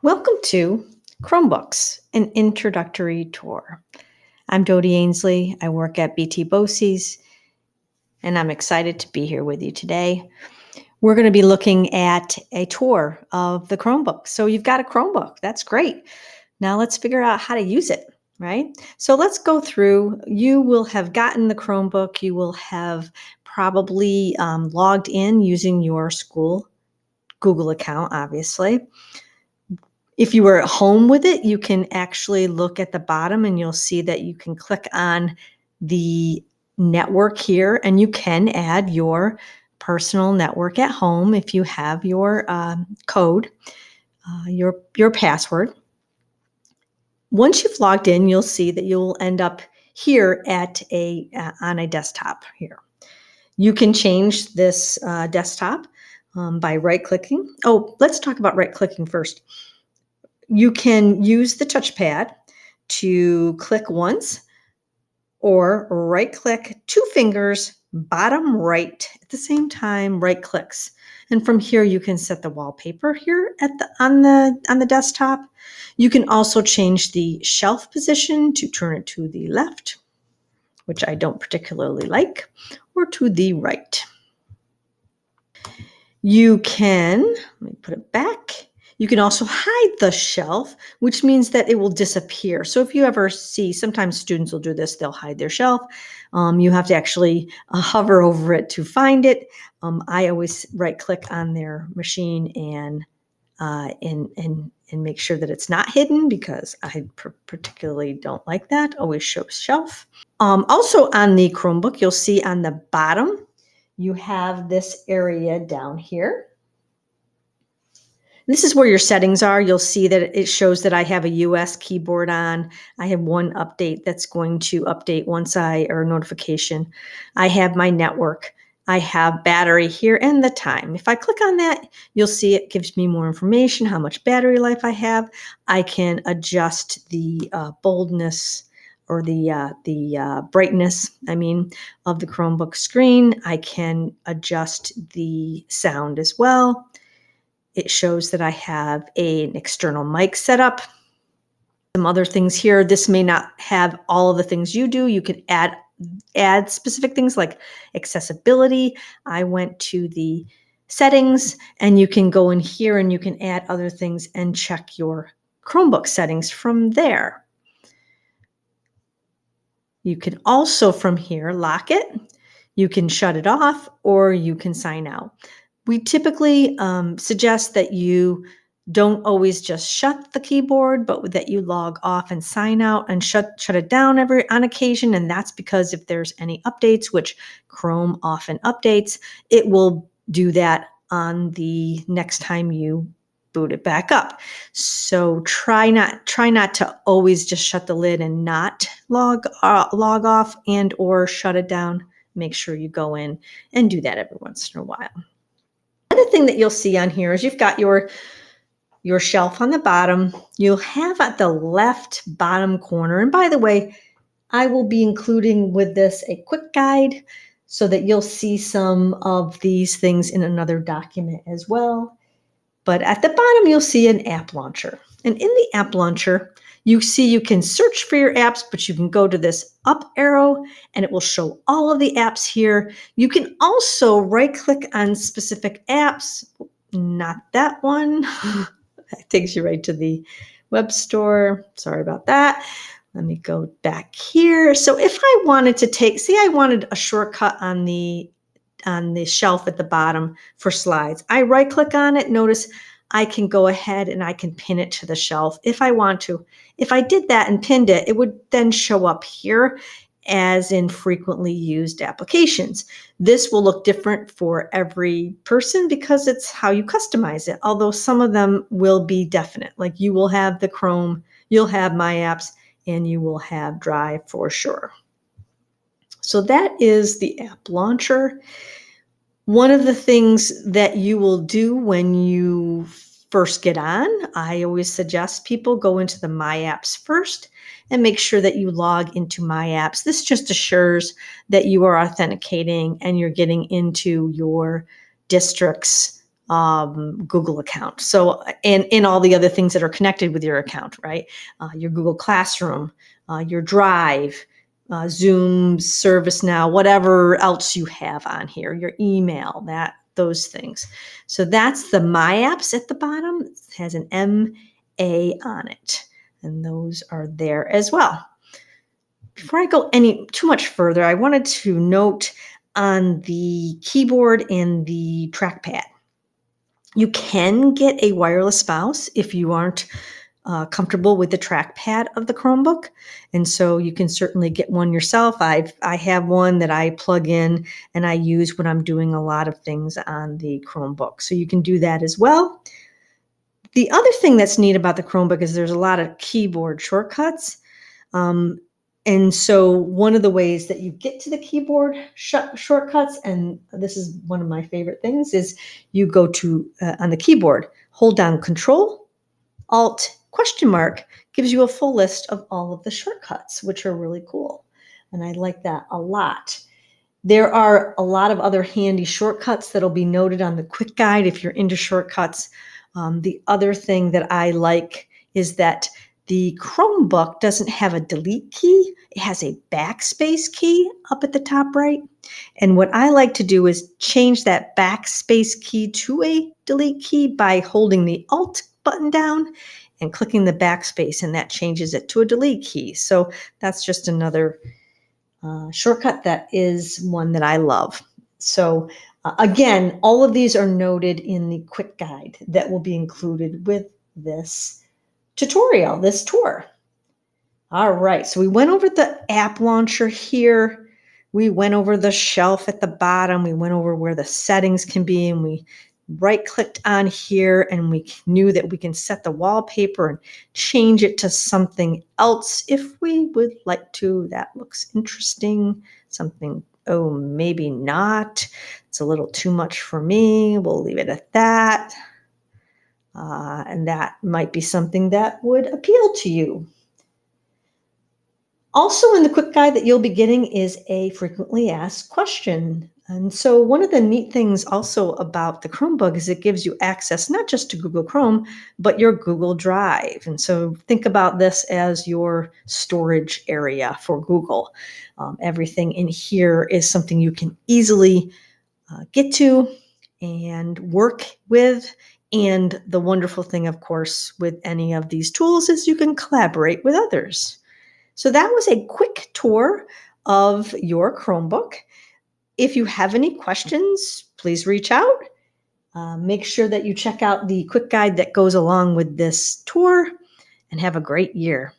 Welcome to Chromebooks, an introductory tour. I'm Dodie Ainsley. I work at BT Bosse's, and I'm excited to be here with you today. We're going to be looking at a tour of the Chromebook. So you've got a Chromebook. That's great. Now let's figure out how to use it, right? So let's go through. You will have gotten the Chromebook. You will have probably logged in using your school Google account, obviously. If you were at home with it, you can actually look at the bottom and you'll see that you can click on the network here and you can add your personal network at home if you have your code, your password. Once you've logged in, you'll see that you'll end up here at on a desktop here. You can change this desktop by right-clicking. Oh, let's talk about right-clicking first. You can use the touchpad to click once or right-click, two fingers, bottom right at the same time, right clicks. And from here, you can set the wallpaper here on the desktop. You can also change the shelf position to turn it to the left, which I don't particularly like, or to the right. You can, let me put it back. You can also hide the shelf, which means that it will disappear. So if you ever see, sometimes students will do this, they'll hide their shelf. You have to actually hover over it to find it. I always right-click on their machine and make sure that it's not hidden because I particularly don't like that. Always show shelf. Also on the Chromebook, you'll see on the bottom, you have this area down here. This is where your settings are. You'll see that it shows that I have a US keyboard on. I have one update that's going to update once or a notification. I have my network. I have battery here and the time. If I click on that, you'll see it gives me more information, how much battery life I have. I can adjust the boldness or the brightness, of the Chromebook screen. I can adjust the sound as well. It shows that I have an external mic set up. Some other things here. This may not have all of the things you do. You can add specific things like accessibility. I went to the settings and you can go in here and you can add other things and check your Chromebook settings from there. You can also from here lock it. You can shut it off or you can sign out. We typically suggest that you don't always just shut the keyboard, but that you log off and sign out and shut it down on occasion. And that's because if there's any updates, which Chrome often updates, it will do that on the next time you boot it back up. So try not to always just shut the lid and not log off and or shut it down. Make sure you go in and do that every once in a while. Another thing that you'll see on here is you've got your shelf on the bottom. You'll have at the left bottom corner, and by the way, I will be including with this a quick guide so that you'll see some of these things in another document as well. But at the bottom, you'll see an app launcher. And in the app launcher, you see you can search for your apps, but you can go to this up arrow and it will show all of the apps here. You can also right-click on specific apps. Not that one. That takes you right to the web store. Sorry about that. Let me go back here. So if I wanted to say I wanted a shortcut on the shelf at the bottom for slides. I right-click on it. Notice I can go ahead and I can pin it to the shelf if I want to. If I did that and pinned it, it would then show up here as in frequently used applications. This will look different for every person because it's how you customize it, although some of them will be definite. Like you will have the Chrome, you'll have My Apps, and you will have Drive for sure. So that is the app launcher. One of the things that you will do when you first get on, I always suggest people go into the My Apps first and make sure that you log into My Apps. This just assures that you are authenticating and you're getting into your district's Google account. So, and all the other things that are connected with your account, right? Your Google Classroom, your Drive, Zoom, ServiceNow, whatever else you have on here, your email, those things. So that's the My Apps at the bottom. It has an MA on it, and those are there as well. Before I go too much further, I wanted to note on the keyboard and the trackpad. You can get a wireless mouse if you aren't comfortable with the trackpad of the Chromebook. And so you can certainly get one yourself. I have one that I plug in and I use when I'm doing a lot of things on the Chromebook. So you can do that as well. The other thing that's neat about the Chromebook is there's a lot of keyboard shortcuts. And so one of the ways that you get to the keyboard shortcuts, and this is one of my favorite things, is you go to, on the keyboard, hold down Control, Alt, question mark, gives you a full list of all of the shortcuts, which are really cool. And I like that a lot. There are a lot of other handy shortcuts that'll be noted on the quick guide if you're into shortcuts. The other thing that I like is that the Chromebook doesn't have a delete key. It has a backspace key up at the top right. And what I like to do is change that backspace key to a delete key by holding the Alt button down and clicking the backspace, and that changes it to a delete key. So that's just another shortcut that is one that I love. So again, all of these are noted in the quick guide that will be included with this tutorial, this tour. All right, so we went over the app launcher here. We went over the shelf at the bottom. We went over where the settings can be, and we right-clicked on here, and we knew that we can set the wallpaper and change it to something else if we would like to. That looks interesting. Something, oh, maybe not. It's a little too much for me. We'll leave it at that. And that might be something that would appeal to you. Also in the quick guide that you'll be getting is a frequently asked question. And so one of the neat things also about the Chromebook is it gives you access not just to Google Chrome, but your Google Drive. And so think about this as your storage area for Google. Everything in here is something you can easily get to and work with. And the wonderful thing, of course, with any of these tools is you can collaborate with others. So that was a quick tour of your Chromebook. If you have any questions, please reach out. Make sure that you check out the quick guide that goes along with this tour, and have a great year.